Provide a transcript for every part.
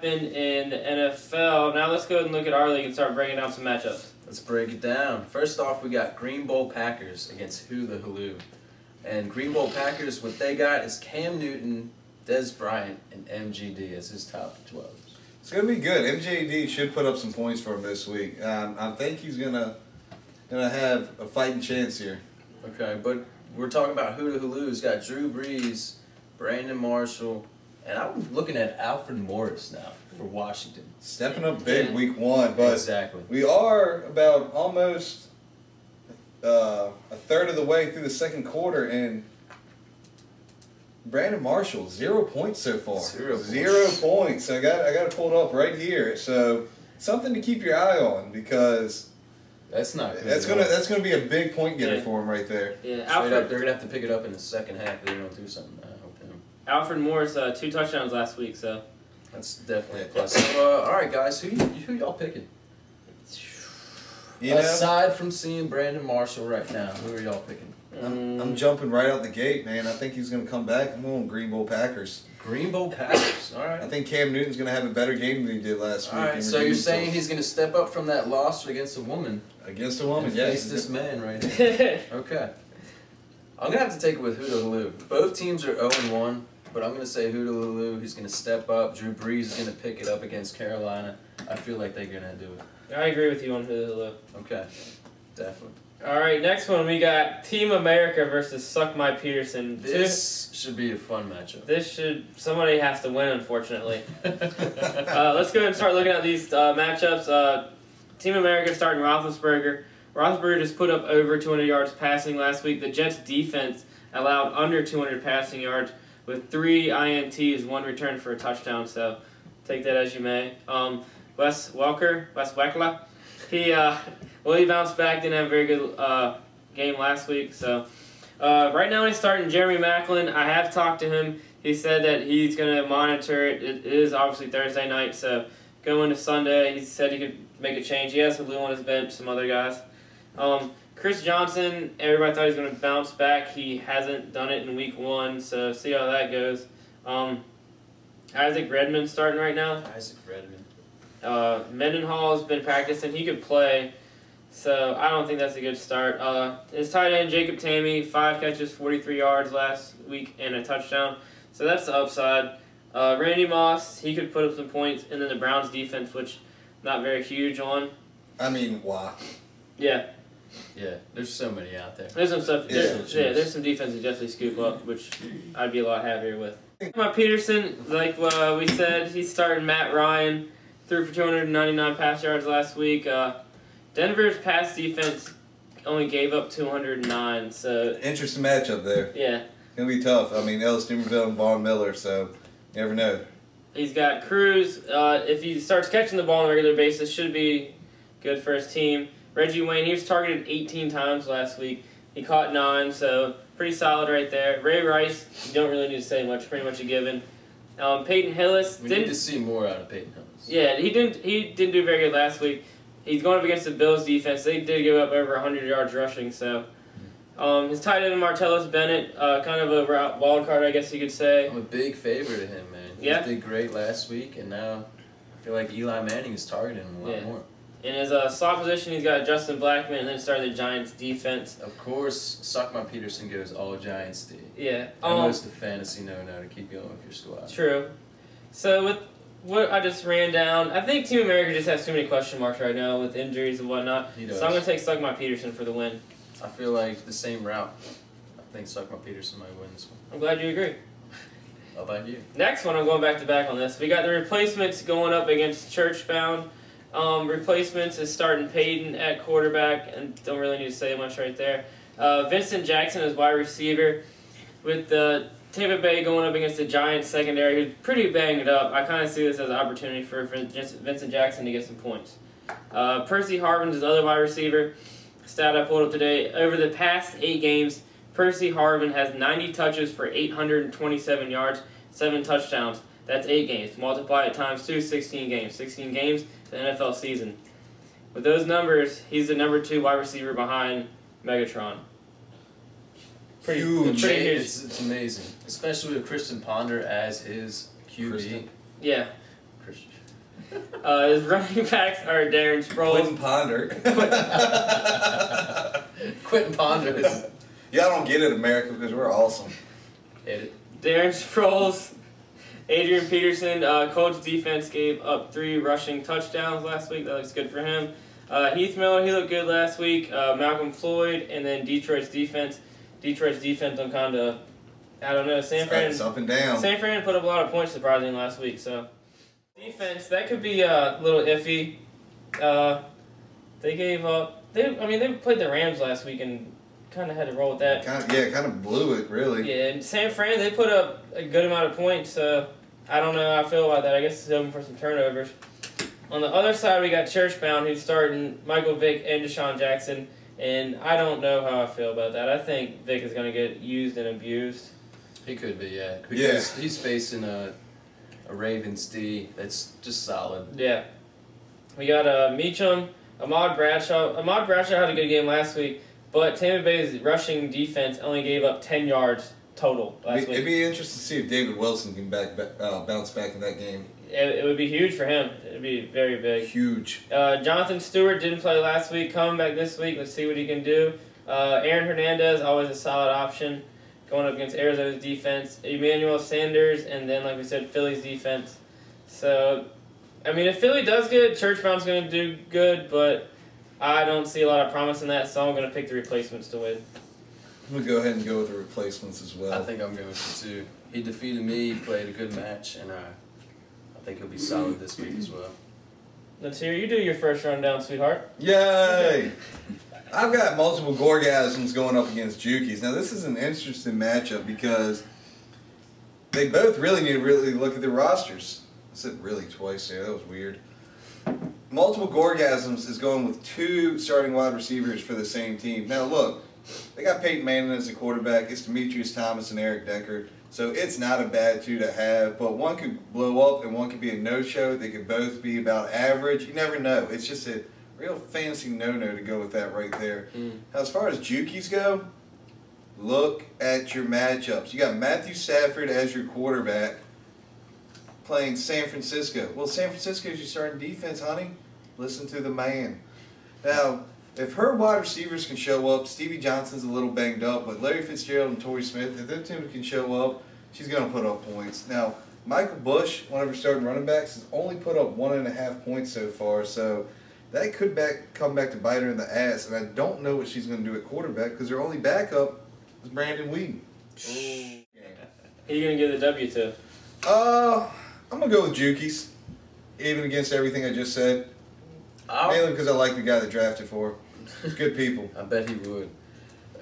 In the NFL. Now let's go and look at our league and start breaking down some matchups. Let's break it down. First off, we got Green Bowl Packers against Who the Haloo. And Green Bowl Packers, what they got is Cam Newton, Des Bryant, and MGD as his top 12. It's going to be good. MJD should put up some points for him this week. I think he's gonna have a fighting chance here. Okay, but we're talking about Who the Haloo's got Drew Brees, Brandon Marshall, and I'm looking at Alfred Morris now for Washington. Stepping up big week one, but exactly. We are about almost a third of the way through the second quarter, and Brandon Marshall, 0 points so far. 0 points. I got it pulled up right here. So something to keep your eye on because that's not good. That's gonna be a big point getter for him right there. Yeah, Alfred, they're gonna have to pick it up in the second half if they don't do something. I hope them. Alfred Morris 2 touchdowns last week, so that's definitely a plus. So, all right, guys, who y'all picking? Aside from seeing Brandon Marshall right now, who are y'all picking? I'm jumping right out the gate, man. I think he's going to come back. I'm going Green Bowl Packers. Green Bowl Packers. All right. I think Cam Newton's going to have a better game than he did last week. All right. So you're saying he's going to step up from that loss against a woman? Against a woman, yes. Face this man right here. Okay. I'm going to have to take it with Who the Haloo. Both teams are 0-1, but I'm going to say Who the Haloo. He's going to step up. Drew Brees is going to pick it up against Carolina. I feel like they're going to do it. I agree with you on Who the Haloo. Okay. Definitely. All right, next one we got Team America versus Suck My Peterson. This should be a fun matchup. Somebody has to win, unfortunately. Let's go ahead and start looking at these matchups. Team America starting Roethlisberger. Roethlisberger just put up over 200 yards passing last week. The Jets defense allowed under 200 passing yards with 3 INTs, 1 return for a touchdown. So take that as you may. Wes Welker, he bounced back, didn't have a very good game last week. So right now he's starting Jeremy Maclin. I have talked to him. He said that he's going to monitor it. It is obviously Thursday night, so going to Sunday, he said he could make a change. He has Halou on his bench, some other guys. Chris Johnson, everybody thought he was going to bounce back. He hasn't done it in week 1, so see how that goes. Isaac Redmond starting right now. Isaac Redmond. Mendenhall has been practicing. He could play, so I don't think that's a good start. His tight end, Jacob Tammy, 5 catches, 43 yards last week, and a touchdown. So that's the upside. Randy Moss, he could put up some points. And then the Browns defense, which not very huge on. I mean, wow. Yeah. Yeah, there's so many out there. There's some stuff. There's some defense to definitely scoop up, which I'd be a lot happier with. My Peterson, like we said, he's starting Matt Ryan. Threw for 299 pass yards last week. Denver's pass defense only gave up 209. So interesting matchup there. Yeah, gonna be tough. I mean, Ellis Dumerville and Von Miller, so you never know. He's got Cruz. If he starts catching the ball on a regular basis, should be good for his team. Reggie Wayne, he was targeted 18 times last week. He caught 9, so pretty solid right there. Ray Rice, you don't really need to say much. Pretty much a given. Peyton Hillis. We need to see more out of Peyton Hillis. Yeah, he didn't do very good last week. He's going up against the Bills defense. They did give up over 100 yards rushing. So his tight end Martellus Bennett, kind of a wild card, I guess you could say. I'm a big favorite of him, man. He did great last week, and now I feel like Eli Manning is targeting him a lot more. In his slot position, he's got Justin Blackman, and then started the Giants defense. Of course, Suck My Peterson goes all Giants D. Yeah. Almost a fantasy no-no to keep going with your squad. True. So with what I just ran down, I think Team America just has too many question marks right now with injuries and whatnot. He does. So I'm going to take Suck My Peterson for the win. I feel like the same route. I think Suck My Peterson might win this one. I'm glad you agree. How about you? Next one, I'm going back to back on this. We got the replacements going up against Churchbound. Replacements is starting Peyton at quarterback, and don't really need to say much right there. Vincent Jackson is wide receiver. With the Tampa Bay going up against the Giants secondary, who's pretty banged up, I kind of see this as an opportunity for Vincent Jackson to get some points. Percy Harvin's his other wide receiver. Stat I pulled up today, over the past 8 games, Percy Harvin has 90 touches for 827 yards, 7 touchdowns. That's 8 games. Multiply it times 2, 16 games. 16 games, the NFL season. With those numbers, he's the number 2 wide receiver behind Megatron. Pretty huge. It's amazing, especially with Christian Ponder as his QB. Yeah. Christian. His running backs are Darren Sproles. Quentin Ponder. Quentin Ponder. Y'all don't get it, America, because we're awesome. Hit it. Darren Sproles. Adrian Peterson. Colts defense gave up 3 rushing touchdowns last week. That looks good for him. Heath Miller, he looked good last week. Malcolm Floyd, and then Detroit's defense. Detroit's defense, I'm kind of, I don't know. San Fran. It's up and down. San Fran put up a lot of points surprisingly last week. So defense, that could be a little iffy. They gave up. They played the Rams last week and kind of had to roll with that. Kind of blew it, really. Yeah, and San Fran, they put up a good amount of points, so I don't know how I feel about that. I guess it's open for some turnovers. On the other side, we got Churchbound, who's starting Michael Vick and Deshaun Jackson, and I don't know how I feel about that. I think Vick is going to get used and abused. He could be, yeah. Because he's facing a Ravens D that's just solid. Yeah. We got Meacham, Ahmad Bradshaw. Ahmad Bradshaw had a good game last week, but Tampa Bay's rushing defense only gave up 10 yards total last week. It'd be interesting to see if David Wilson can bounce back in that game. It would be huge for him. It would be very big. Huge. Jonathan Stewart didn't play last week. Coming back this week. Let's see what he can do. Aaron Hernandez, always a solid option. Going up against Arizona's defense. Emmanuel Sanders, and then, like we said, Philly's defense. So, I mean, if Philly does good, Churchbound's going to do good, but I don't see a lot of promise in that, so I'm going to pick the replacements to win. I'm going to go ahead and go with the replacements as well. I think I'm going to too. He defeated me, he played a good match, and I think he'll be solid this week as well. Let's hear you do your first rundown, sweetheart. Yay! I've got multiple Gorgasms going up against Jukies. Now, this is an interesting matchup because they both really need to really look at their rosters. I said really twice there. That was weird. Multiple Gorgasms is going with 2 starting wide receivers for the same team. Now, look, they got Peyton Manning as a quarterback. It's Demetrius Thomas and Eric Decker. So it's not a bad 2 to have, but one could blow up and one could be a no-show. They could both be about average. You never know. It's just a real fancy no-no to go with that right there. Now, as far as Jukies go, look at your matchups. You got Matthew Stafford as your quarterback playing San Francisco. Well, San Francisco is your starting defense, honey. Listen to the man. Now, if her wide receivers can show up, Stevie Johnson's a little banged up, but Larry Fitzgerald and Torrey Smith, if their team can show up, she's going to put up points. Now, Michael Bush, one of her starting running backs, has only put up 1.5 points so far, so that could come back to bite her in the ass, and I don't know what she's going to do at quarterback because her only backup is Brandon Whedon. Who are you going to give the W to? I'm going to go with Jukies, even against everything I just said. Mainly because I like the guy that drafted for her. He's good people. I bet he would.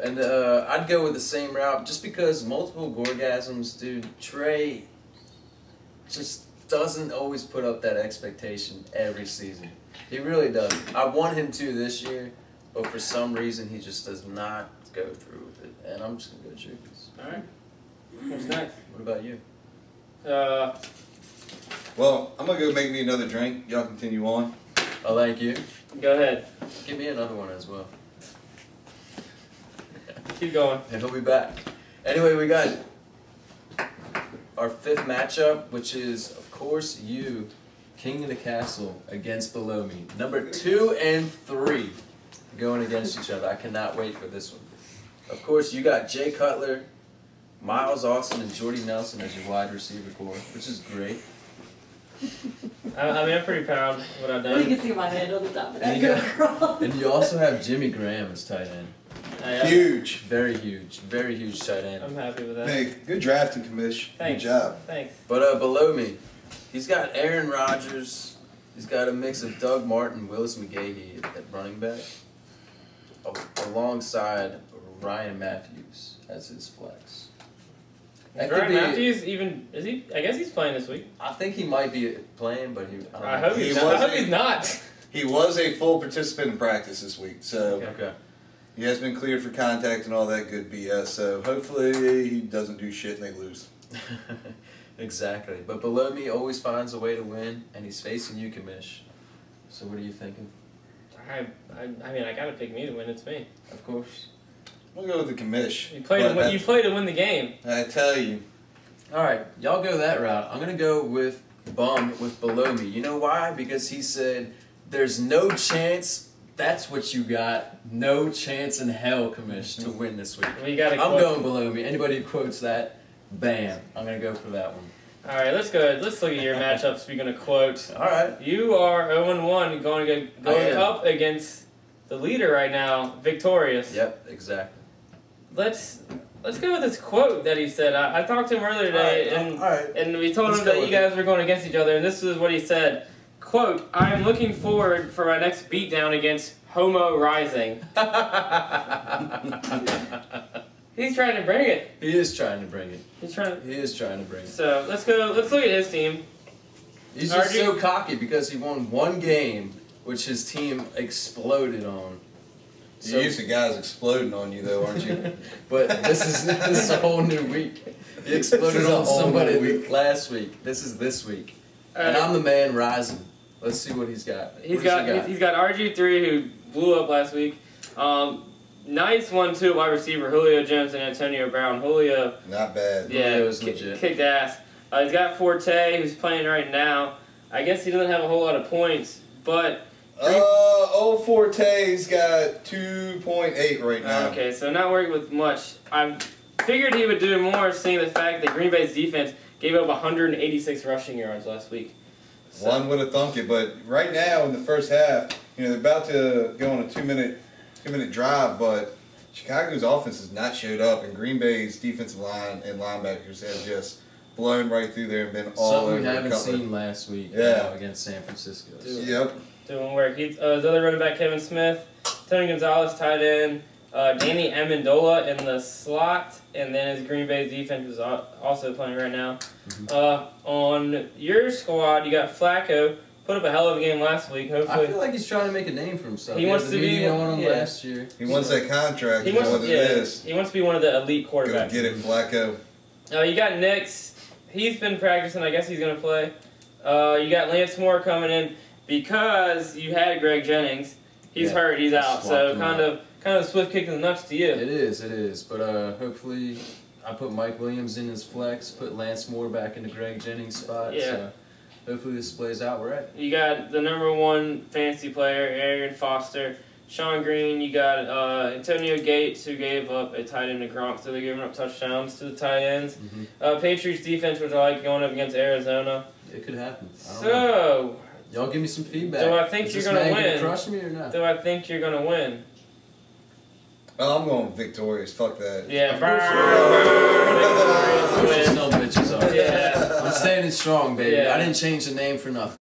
And I'd go with the same route just because multiple Gorgasms, dude. Trey just doesn't always put up that expectation every season. He really doesn't. I want him to this year, but for some reason he just does not go through with it. And I'm just going to go Jukies. All right. What's next? What about you? Well, I'm going to go make me another drink. Y'all continue on. Oh, thank you. Go ahead. Give me another one as well. Keep going. And he'll be back. Anyway, we got our 5th matchup, which is, of course, you, King of the Castle, against Below Me. Number 2 and 3 going against each other. I cannot wait for this one. Of course, you got Jay Cutler, Miles Austin, and Jordy Nelson as your wide receiver core, which is great. I mean, I'm pretty proud of what I've done. You can see my hand on the top of that. And you also have Jimmy Graham as tight end. Huge. Very huge tight end. I'm happy with that. Hey, good drafting, Commish. Thanks. Good job. Thanks. But Below Me, he's got Aaron Rodgers. He's got a mix of Doug Martin, Willis McGahee at running back, alongside Ryan Matthews as his flex. Ryan Matthews is he? I guess he's playing this week. I think he might be playing, but I hope he's not. He was a full participant in practice this week, so okay. He has been cleared for contact and all that good BS. So hopefully he doesn't do shit and they lose. Exactly. But Below Me always finds a way to win, and he's facing you, Commish. So what are you thinking? I mean, I gotta pick me to win. It's me. Of course. We'll go with the Commish. You play to win the game. I tell you. All right, y'all go that route. I'm gonna go with bummed with below me. You know why? Because he said, "There's no chance." That's what you got. No chance in hell, Commish, to win this week. We got. I'm going below me. Anybody who quotes that, bam. I'm gonna go for that one. All right, let's go. Let's look at your matchups. Speaking of quotes, All right. you are 0-1, going up against the leader right now, victorious. Yep, exactly. Let's go with this quote that he said. I talked to him earlier today, and we told him that you guys were going against each other, and this is what he said. Quote, "I am looking forward for my next beatdown against Homo Rising." He's trying to bring it. He is trying to bring it. He is trying to bring it. So let's go. Let's look at his team. He's just so cocky because he won one game, which his team exploded on. You're used to guys exploding on you, though, aren't you? But this is a whole new week. He exploded on somebody last week. This is this week, and I'm the man rising. Let's see what he's got. He's got RG3 who blew up last week. Nice 1-2 wide receiver Julio Jones and Antonio Brown. Julio, not bad. Yeah, Julio's legit. Kicked ass. He's got Forte who's playing right now. I guess he doesn't have a whole lot of points, but old Forte's got 2.8 right now. Okay, so not working with much. I figured he would do more, seeing the fact that Green Bay's defense gave up 186 rushing yards last week. So. One would have thunk it, but right now in the first half, they're about to go on a two-minute drive, but Chicago's offense has not showed up, and Green Bay's defensive line and linebackers have just blown right through there and been all over. Something we haven't seen last week against San Francisco. Yep. Doing work. His other running back, Kevin Smith, Tony Gonzalez tight end, Danny Amendola in the slot, and then his Green Bay defense is also playing right now. On your squad, you got Flacco. Put up a hell of a game last week. Hopefully, I feel like he's trying to make a name for himself. He wants to be on him last year. He wants that contract. He wants to be one of the elite quarterbacks. Go get it, Flacco. You got Nix. He's been practicing. I guess he's gonna play. You got Lance Moore coming in because you had Greg Jennings. He's hurt. He's out. So kind of a swift kick in the nuts to you. It is. But hopefully, I put Mike Williams in his flex. Put Lance Moore back into Greg Jennings' spot. Yeah. So hopefully this plays out right. You got the #1 fantasy player, Arian Foster. Sean Green, you got Antonio Gates, who gave up a tight end to Gronk, so they're giving up touchdowns to the tight ends. Patriots defense, which I like going up against Arizona. It could happen. So, y'all give me some feedback. Do I think you're going to win? Crush me or not? Do I think you're going to win? Well, I'm going victorious. Fuck that. Yeah, Victorious. No bitches are. Yeah. I'm standing strong, baby. Yeah. I didn't change the name for nothing.